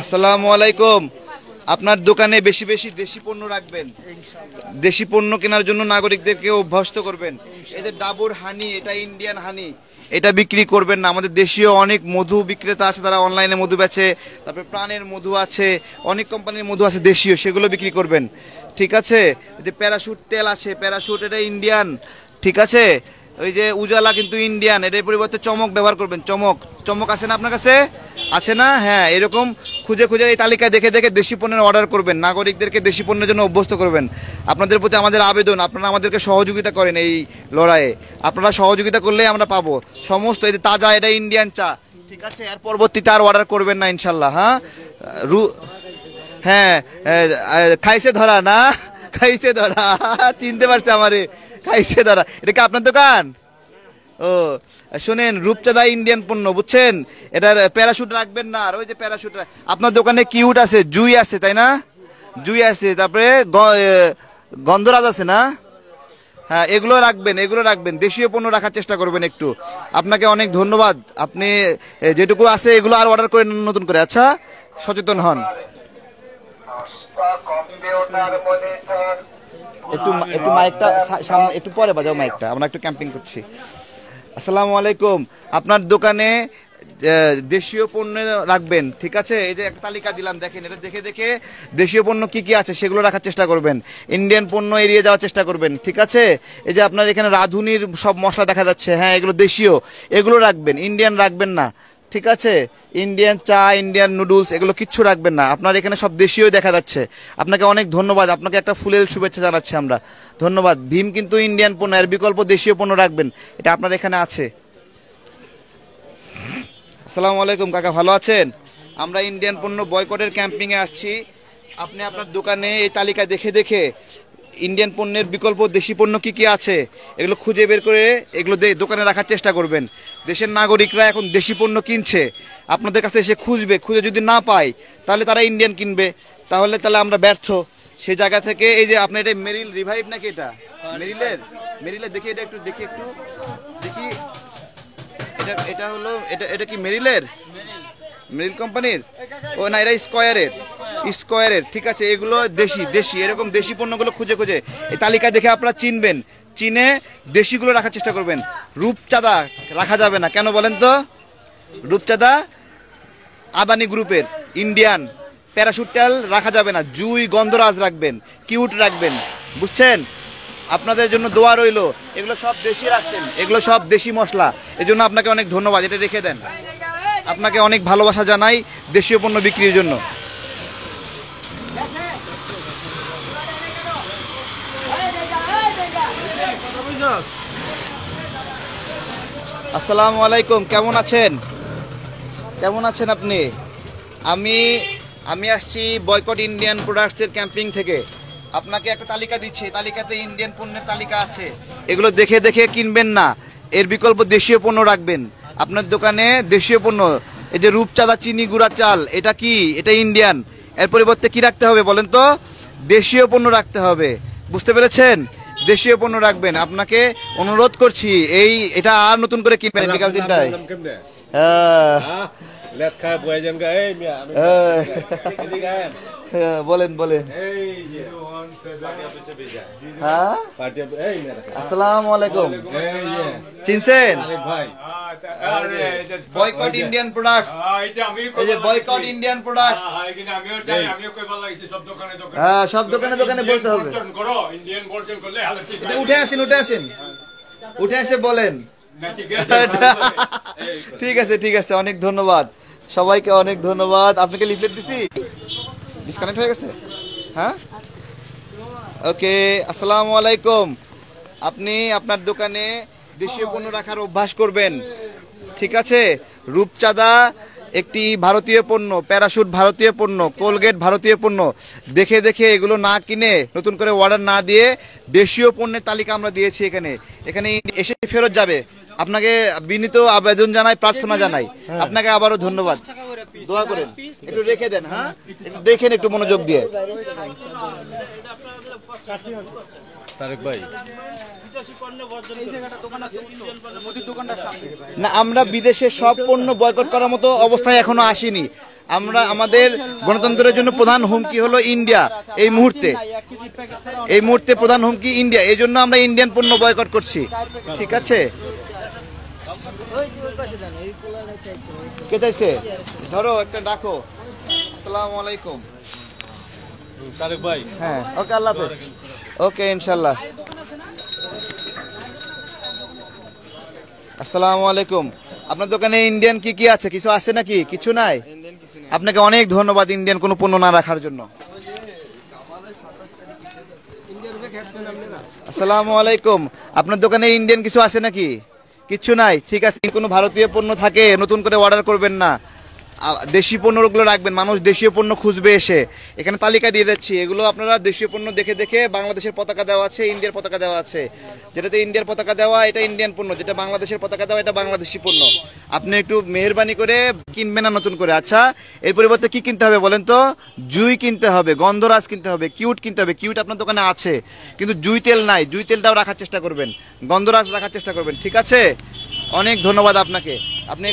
আসসালামু আলাইকুম। আপনার দোকানে বেশি বেশি দেশি পণ্য রাখবেন, দেশি পণ্য কেনার জন্য নাগরিকদেরকে অভ্যস্ত করবেন। এই যে ডাবর হানি, এটা ইন্ডিয়ান হানি, এটা বিক্রি করবেন না। আমাদের দেশীয় অনেক মধু বিক্রেতা আছে, তারা অনলাইনে মধু বেচে, তারপরে প্রাণের মধু আছে, অনেক কোম্পানির মধু আছে দেশীয়, সেগুলো বিক্রি করবেন। ঠিক আছে? যে প্যারাশুট তেল আছে, প্যারাশুট এটা ইন্ডিয়ান। ঠিক আছে? ওই যে উজালা কিন্তু ইন্ডিয়ান, এটার পরিবর্তে চমক ব্যবহার করবেন। চমক, চমক আছে না আপনার কাছে? আছে না? হ্যাঁ, এরকম খুঁজে খুঁজে এই তালিকা দেখে দেখে দেশি পণ্যের অর্ডার করবেন, নাগরিকদেরকে দেশি পণ্যের জন্য অভ্যস্ত করবেন। আপনাদের প্রতি আমাদের আবেদন, আপনারা আমাদেরকে সহযোগিতা করেন এই লড়াইয়ে। আপনারা সহযোগিতা করলেই আমরা পাবো সমস্ত। এই যে তাজা, এটা ইন্ডিয়ান চা। ঠিক আছে? এর পরবর্তীতে আর অর্ডার করবেন না ইনশাল্লাহ। হ্যাঁ, হ্যাঁ, খাইছে ধরা না, খাইছে ধরা, চিনতে পারছে আমারে, খাইছে ধরা। এটা কি আপনার দোকান? ও শোনেন, রূপচাঁদা ইন্ডিয়ান পণ্য, বুঝছেন? এটার প্যারাশুট রাখবেন না। আর ওই যে প্যারাশুট আপনার দোকানে কিউট আছে, জুই আছে, তাই না? জুই আছে, তারপরে গন্ধরাজ আছে না? হ্যাঁ, এগুলো রাখবেন, এগুলো রাখবেন। দেশীয় পণ্য রাখার চেষ্টা করবেন একটু। আপনাকে অনেক ধন্যবাদ। আপনি যেটুকু আছে এগুলো আর অর্ডার করে নতুন করে। আচ্ছা, সচেতন হন। একটু একটু মাইকটা সামনে একটু পরে বাজাও, মাইকটা, আমরা একটু ক্যাম্পিং করছি। আসসালামু আলাইকুম। আপনার দোকানে দেশীয় পণ্য রাখবেন। ঠিক আছে? এই যে একটা তালিকা দিলাম, দেখেন, এটা দেখে দেখে দেশীয় পণ্য কি কি আছে সেগুলো রাখার চেষ্টা করবেন। ইন্ডিয়ান পণ্য এড়িয়ে যাওয়ার চেষ্টা করবেন। ঠিক আছে? এই যে আপনার এখানে রাঁধুনির সব মশলা দেখা যাচ্ছে, হ্যাঁ, এগুলো দেশীয়, এগুলো রাখবেন, ইন্ডিয়ান রাখবেন না। ঠিক আছে? ইন্ডিয়ান চা, ইন্ডিয়ান নুডলস, এগুলো কিচ্ছু রাখবেন না। আপনার এখানে সব দেশীয় দেখা যাচ্ছে। আপনাকে অনেক ধন্যবাদ, আপনাকে একটা ফুলের শুভেচ্ছা জানাচ্ছি আমরা। ধন্যবাদ। ভীম কিন্তু ইন্ডিয়ান পণ্য, এর বিকল্প দেশীয় পণ্য রাখবেন, এটা আপনার এখানে আছে। আসসালামু আলাইকুম কাকা, ভালো আছেন? আমরা ইন্ডিয়ান পণ্য বয়কটের ক্যাম্পিংয়ে আসছি। আপনি আপনার দোকানে এই তালিকা দেখে দেখে ইন্ডিয়ান পণ্যের বিকল্প দেশি পণ্য কি কি আছে এগুলো খুঁজে বের করে এগুলো দোকানে রাখার চেষ্টা করবেন। দেশের নাগরিকরা এখন দেশি পণ্য কিনছে, আপনাদের কাছে এসে খুঁজবে, খুঁজে যদি না পায় তাহলে তারা ইন্ডিয়ান কিনবে, তাহলে আমরা ব্যর্থ। সেই জায়গা থেকে এই যে আপনি, এটা মেরিল রিভাইভ নাকি? এটা মেরিলের দেখি, এটা একটু দেখি, একটু দেখি। এটা হলো, এটা কি মেরিল কোম্পানির? ও না, এটা স্কয়ারের। ঠিক আছে? এগুলো দেশি এরকম দেশি পণ্যগুলো খুঁজে খুঁজে এই তালিকা দেখে আপনারা চিনবেন, চিনে দেশিগুলো রাখার চেষ্টা করবেন। রূপচাঁদা রাখা যাবে না, কেন বলেন তো? রূপচাঁদা আদানি গ্রুপের ইন্ডিয়ান। প্যারাশুট তেল রাখা যাবে না। জুই, গন্ধরাজ রাখবেন, কিউট রাখবেন, বুঝছেন? আপনাদের জন্য দোয়া রইল। এগুলো সব দেশি রাখছেন, এগুলো সব দেশি মশলা, এজন্য আপনাকে অনেক ধন্যবাদ। এটা রেখে দেন। আপনাকে অনেক ভালোবাসা জানাই দেশীয় পণ্য বিক্রির জন্য। আসসালামু আলাইকুম, কেমন আছেন? কেমন আছেন আপনি? আমি আসছি বয়কট ইন্ডিয়ান প্রোডাক্টসের ক্যাম্পিং থেকে। আপনাকে একটা তালিকা দিচ্ছি, তালিকাতে ইন্ডিয়ান পণ্যের তালিকা আছে, এগুলো দেখে দেখে কিনবেন না, এর বিকল্প দেশীয় পণ্য রাখবেন আপনার দোকানে। দেশীয় পণ্য, এই যে রূপচাঁদা চিনি গুঁড়া চাল, এটা কি? এটা ইন্ডিয়ান। এর পরিবর্তে কি রাখতে হবে বলেন তো? দেশীয় পণ্য রাখতে হবে, বুঝতে পেরেছেন? দেশীয় পণ্য রাখবেন। আপনাকে অনুরোধ করছি, এটা আর নতুন করে কিনবেন বিকাল 3টায়। বলেন বলেন। হ্যাঁ, আসসালামু আলাইকুম, চিনছেন? বয়কট ইন্ডিয়ান প্রোডাক্টস, এই যে বয়কট ইন্ডিয়ান প্রোডাক্টস। হ্যাঁ, সব দোকানে দোকানে বলতে হবে। উঠে আসেন, উঠে এসে বলেন। ঠিক আছে, ঠিক আছে, অনেক ধন্যবাদ সবাইকে, অনেক ধন্যবাদ। আপনাকে লিফলেট দিছি, ডিসকানেক্ট হয়ে গেছে। হ্যাঁ, ওকে। আসসালামু আলাইকুম। আপনি আপনার দোকানে দেশীয় পণ্য রাখার অভ্যাস করবেন। ঠিক আছে? রূপচাঁদা একটি ভারতীয় পণ্য, প্যারাশুট ভারতীয় পণ্য, কোলগেট ভারতীয় পণ্য। দেখে দেখে এগুলো না কিনে, নতুন করে অর্ডার না দিয়ে দেশীয় পণ্যের তালিকা আমরা দিয়েছি। এখানে এসে ফেরত যাবে। আপনাকে বিনীত আবেদন জানাই, প্রার্থনা জানাই। আপনাকে আবারও ধন্যবাদ। দোয়া করেন, একটু রেখে দেন। হ্যাঁ, দেখেন একটু মনোযোগ দিয়ে। তারেক ভাই, না, আমরা বিদেশে সব পণ্য বয়কট করার মতো অবস্থায় এখনো আসিনি। আমরা আমাদের গণতন্ত্রের জন্য প্রধান হুমকি হলো ইন্ডিয়া। এই মুহূর্তে প্রধান হুমকি ইন্ডিয়া, এই জন্য আমরা ইন্ডিয়ান পণ্য বয়কট করছি। ঠিক আছে, কে চাইছে ধরো একটা ডাকো। আসসালামু আলাইকুম। হ্যাঁ, ওকে, আল্লাহ হাফেজ। ওকে, ইনশাল্লাহ। আসসালামু আলাইকুম। আপনার দোকানে ইন্ডিয়ান কি কি আছে? কিছু আছে নাকি? কিছু নাই? আপনাকে অনেক ধন্যবাদ ইন্ডিয়ান কোনো পণ্য না রাখার জন্য। আসসালামু আলাইকুম। আপনার দোকানে ইন্ডিয়ান কিছু আছে নাকি? কিচ্ছু নাই? ঠিক আছে, কোনো ভারতীয় পণ্য থাকে নতুন করে অর্ডার করবেন না, দেশি পণ্যগুলো রাখবেন। মানুষ দেশীয় পণ্য খুঁজবে এসে। এখানে তালিকা দিয়ে যাচ্ছি, এগুলো আপনারা দেশীয় পণ্য দেখে দেখে, বাংলাদেশের পতাকা দেওয়া আছে, ইন্ডিয়ার পতাকা দেওয়া আছে। যেটাতে ইন্ডিয়ার পতাকা দেওয়া এটা ইন্ডিয়ান পণ্য, যেটা বাংলাদেশের পতাকা দেওয়া এটা বাংলাদেশি পণ্য। আপনি একটু মেহেরবানি করে কিনবেন না নতুন করে। আচ্ছা, এর পরিবর্তে কি কিনতে হবে বলেন তো? জুই কিনতে হবে, গন্ধরাজ কিনতে হবে, কিউট কিনতে হবে। কিউট আপনার দোকানে আছে, কিন্তু জুই তেল নাই। জুই তেলটাও রাখার চেষ্টা করবেন, গন্ধরাজ রাখার চেষ্টা করবেন। ঠিক আছে, অনেক ধন্যবাদ আপনাকে। আপনি